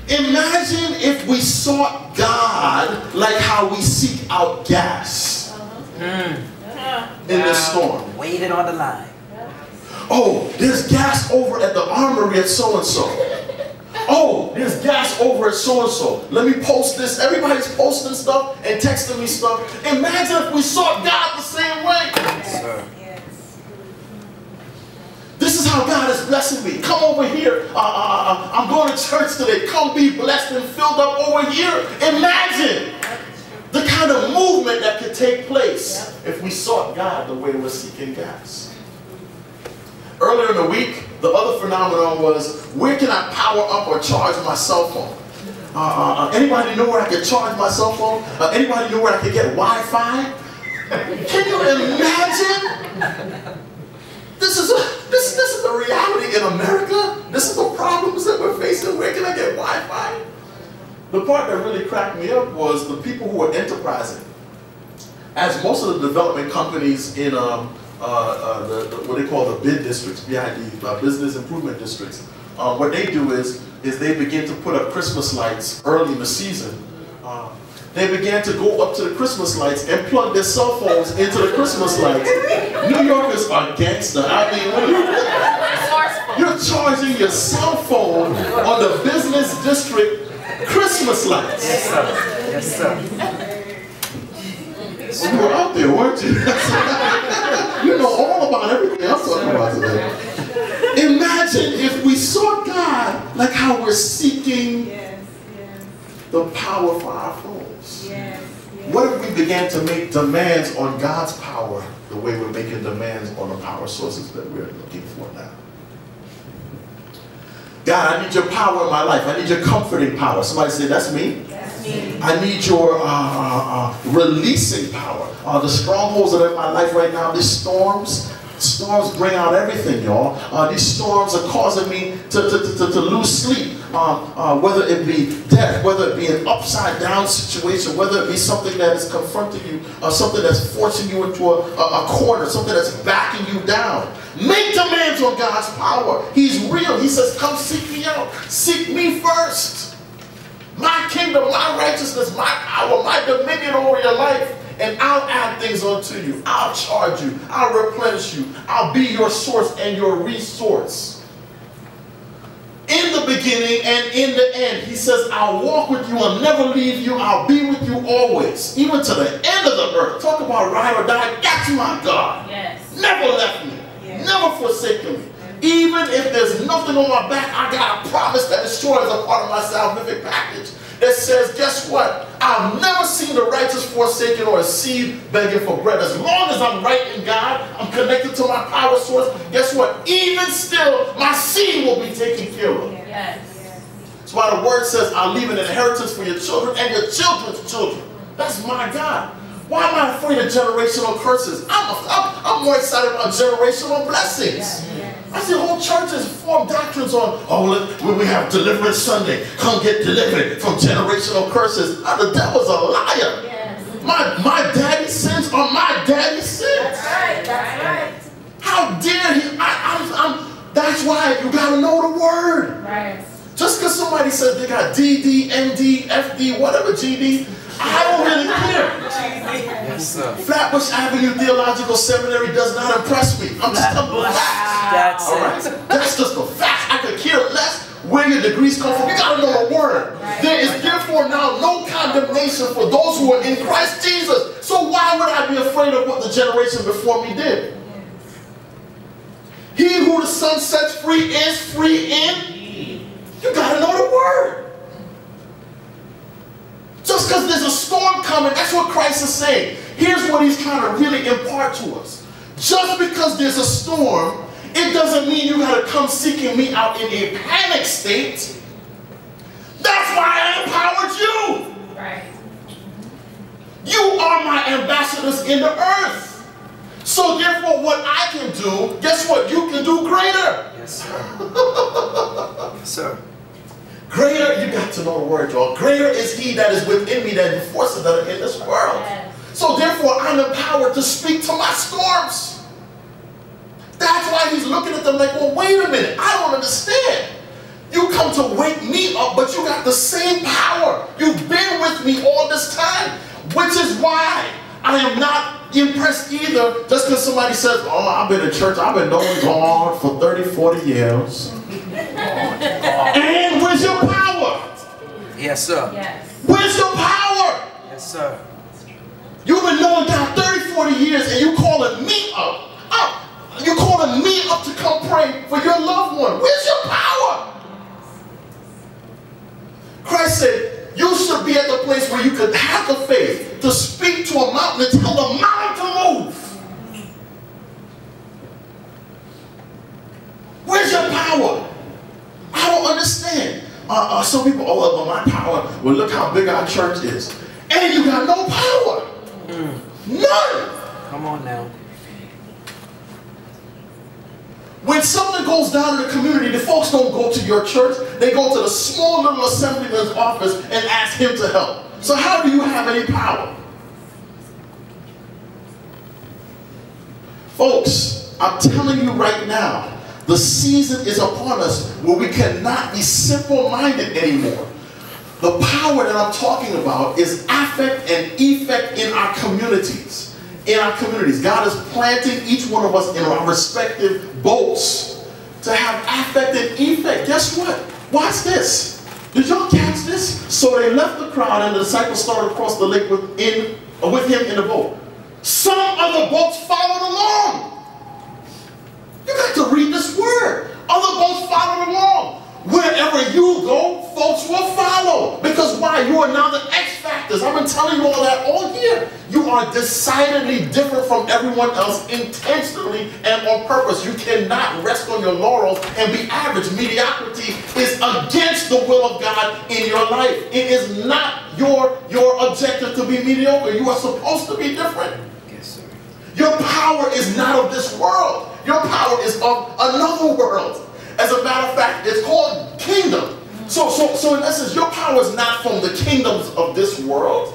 Imagine if we sought God like how we seek out gas in this storm. Waited on the line. Oh, there's gas over at the armory at so-and-so. Oh, there's gas over at so-and-so. Let me post this. Everybody's posting stuff and texting me stuff. Imagine if we sought God the same way. Yes, sir. This is how God is blessing me. Come over here. I'm going to church today. Come be blessed and filled up over here. Imagine the kind of movement that could take place if we sought God the way we're seeking gas. Earlier in the week, the other phenomenon was, where can I power up or charge my cell phone? Anybody know where I can charge my cell phone? Anybody know where I can get Wi-Fi? Can you imagine? This is the reality in America. This is the problems that we're facing. Where can I get Wi-Fi? The part that really cracked me up was the people who were enterprising. As most of the development companies in what they call the BID districts, BID, business improvement districts, what they do is they begin to put up Christmas lights early in the season. They began to go up to the Christmas lights and plug their cell phones into the Christmas lights. New Yorkers are gangster. I mean, you're charging your cell phone on the business district Christmas lights. Yes, sir. Yes, sir. You were out there, weren't you? You know all about everything I'm talking about today. Imagine if we sought God like how we're seeking the power for our phones. What if we began to make demands on God's power the way we're making demands on the power sources that we're looking for now? God, I need your power in my life. I need your comforting power. Somebody say, that's me. That's me. I need your releasing power. The strongholds that are in my life right now, these storms bring out everything, y'all. These storms are causing me to lose sleep. Whether it be death, whether it be an upside down situation, whether it be something that is confronting you, something that's forcing you into a corner, something that's backing you down. Make demands on God's power. He's real. He says, come seek me out. Seek me first. My kingdom, my righteousness, my power, my dominion over your life. And I'll add things unto you. I'll charge you. I'll replenish you. I'll be your source and your resource. In the beginning and in the end, he says, I'll walk with you. I'll never leave you. I'll be with you always. Even to the end of the earth. Talk about ride or die. That's my God. Yes. Never left me. Yes. Never forsaken me. Even if there's nothing on my back, I got a promise that is sure as a part of my salvific package. That says, guess what? I've never seen the righteous forsaken or a seed begging for bread. As long as I'm right in God, I'm connected to my power source, guess what? Even still, my seed will be taken care of. Yes. That's why the word says, I'll leave an inheritance for your children and your children's children. That's my God. Why am I afraid of generational curses? I'm more excited about generational blessings. I see whole churches form doctrines on, oh, we have Deliverance Sunday. Come get delivered from generational curses. The devil's a liar. Yes. My daddy's sins are my daddy's sins. That's right. That's right. How dare he? That's why you got to know the word. Right. Just because somebody says they got DD, MD, FD, whatever GD, I don't really care. Yes, sir. Flatbush Avenue Theological Seminary does not impress me. I'm just a fact. That's All right? That's just a fact. I could care less where your degrees come from. You got to know the word. There is therefore now no condemnation for those who are in Christ Jesus. So why would I be afraid of what the generation before me did? He who the Son sets free is free in. You got to know the word. Just because there's a storm coming, that's what Christ is saying. Here's what he's trying to really impart to us. Just because there's a storm, it doesn't mean you got to come seeking me out in a panic state. That's why I empowered you. Right. You are my ambassadors in the earth. So therefore what I can do, guess what? You can do greater. Yes, sir. Yes, sir. Greater, you got to know the word, y'all. Greater is he that is within me than the forces that are in this world. Yes. So therefore, I'm empowered to speak to my storms. That's why he's looking at them like, well, wait a minute. I don't understand. You come to wake me up, but you got the same power. You've been with me all this time, which is why I am not impressed either just because somebody says, oh, I've been in church, I've been knowing God for 30, 40 years. And where's your power? Yes, sir. Yes. Where's your power? Yes, sir. You've been knowing God 30, 40 years and you calling me up. You're calling me up to come pray for your loved one. Where's your power? Christ said, you should be at the place where you could have the faith to speak to a mountain and tell the mountain to move. Where's your power? I don't understand. Some people, oh, well, my power, well, look how big our church is. And you got no power. None. Come on now. When something goes down in the community, the folks don't go to your church. They go to the small little assemblyman's office and ask him to help. So how do you have any power? Folks, I'm telling you right now, the season is upon us where we cannot be simple-minded anymore. The power that I'm talking about is affect and effect in our communities. In our communities. God is planting each one of us in our respective boats to have affect and effect. Guess what? Watch this. Did y'all catch this? So they left the crowd and the disciples started across the lake with him in the boat. Some other boats followed along. You got to read this word. Other boats followed along. Wherever you go, folks will follow. Because why? You are now the X factors. I've been telling you all that all year. You are decidedly different from everyone else intentionally and on purpose. You cannot rest on your laurels and be average. Mediocrity is against the will of God in your life. It is not your objective to be mediocre. You are supposed to be different. Yes, sir. Your power is not of this world. Your power is of another world. As a matter of fact, it's called kingdom. So in essence, your power is not from the kingdoms of this world.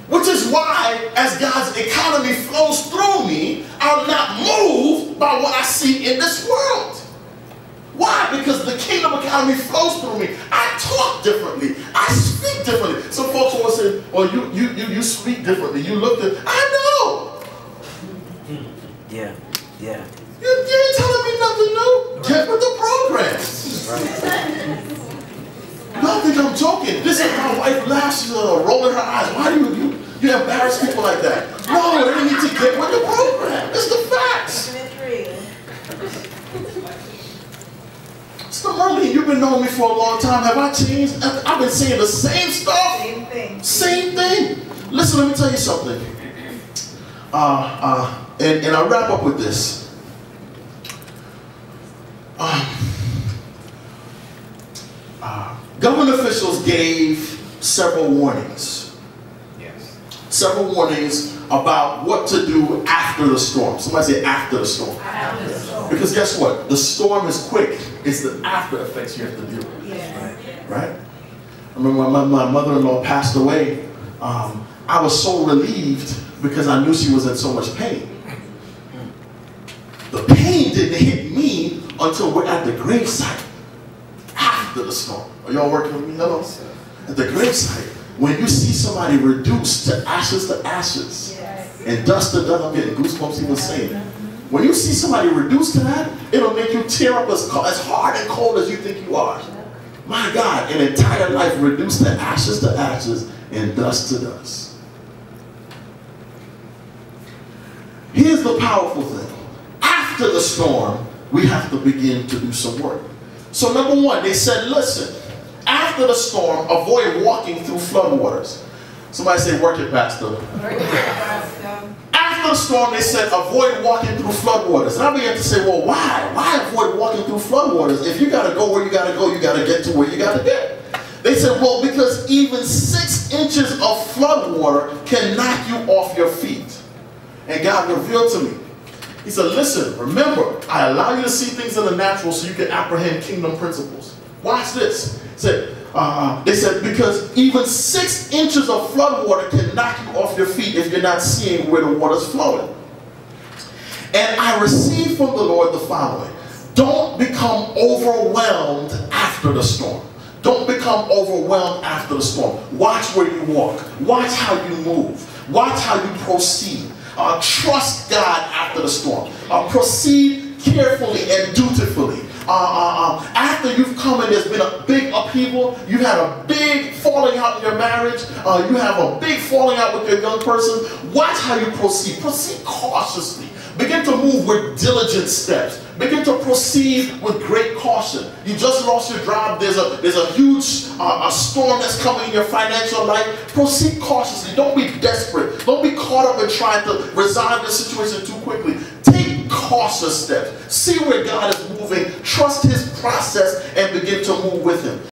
Which is why, as God's economy flows through me, I'm not moved by what I see in this world. Why? Because the kingdom economy flows through me. I talk differently. I speak differently. Some folks will say, well, you speak differently. You look different. I know. Yeah. Yeah. You ain't telling me nothing new. Get with the program. Right. Y'all think I'm joking. This is my wife laughs, she's rolling her eyes. Why do you embarrass people like that? No, they need to get with the program. It's the facts. Mr. Merlin, you've been knowing me for a long time. Have I changed? I've been saying the same stuff. Same thing. Same thing. Listen, let me tell you something. And I'll wrap up with this. Government officials gave several warnings. Yes. Several warnings about what to do after the storm. Somebody say after the storm. After the storm. Because guess what? The storm is quick. It's the after effects you have to deal with. Yeah. Right? I remember when my mother-in-law passed away, I was so relieved because I knew she was in so much pain. The pain didn't hit me until we're at the gravesite after the storm. Are y'all working with me? No. At the gravesite, when you see somebody reduced to ashes Yes. and dust to dust, I'm getting goosebumps even saying it. When you see somebody reduced to that, it'll make you tear up as hard and cold as you think you are. My God, an entire life reduced to ashes and dust to dust. Here's the powerful thing. After the storm, we have to begin to do some work. So number one, they said, listen, after the storm, avoid walking through floodwaters. Somebody say, work it, Pastor. After the storm, they said, avoid walking through floodwaters. And I began to say, well, why? Why avoid walking through floodwaters? If you got to go where you got to go, you got to get to where you got to get. They said, well, because even 6 inches of flood water can knock you off your feet. And God revealed to me. He said, listen, remember, I allow you to see things in the natural so you can apprehend kingdom principles. Watch this. They said, because even 6 inches of flood water can knock you off your feet if you're not seeing where the water's flowing. And I received from the Lord the following. Don't become overwhelmed after the storm. Don't become overwhelmed after the storm. Watch where you walk. Watch how you move. Watch how you proceed. Trust God after the storm. Proceed carefully and dutifully. After you've come and there's been a big upheaval, you had a big falling out in your marriage, you have a big falling out with your young person, watch how you proceed. Proceed cautiously. Begin to move with diligent steps. Begin to proceed with great caution. You just lost your job. There's a huge storm that's coming in your financial life. Proceed cautiously. Don't be desperate. Don't be caught up in trying to resolve the situation too quickly. Take cautious steps. See where God is moving. Trust His process and begin to move with Him.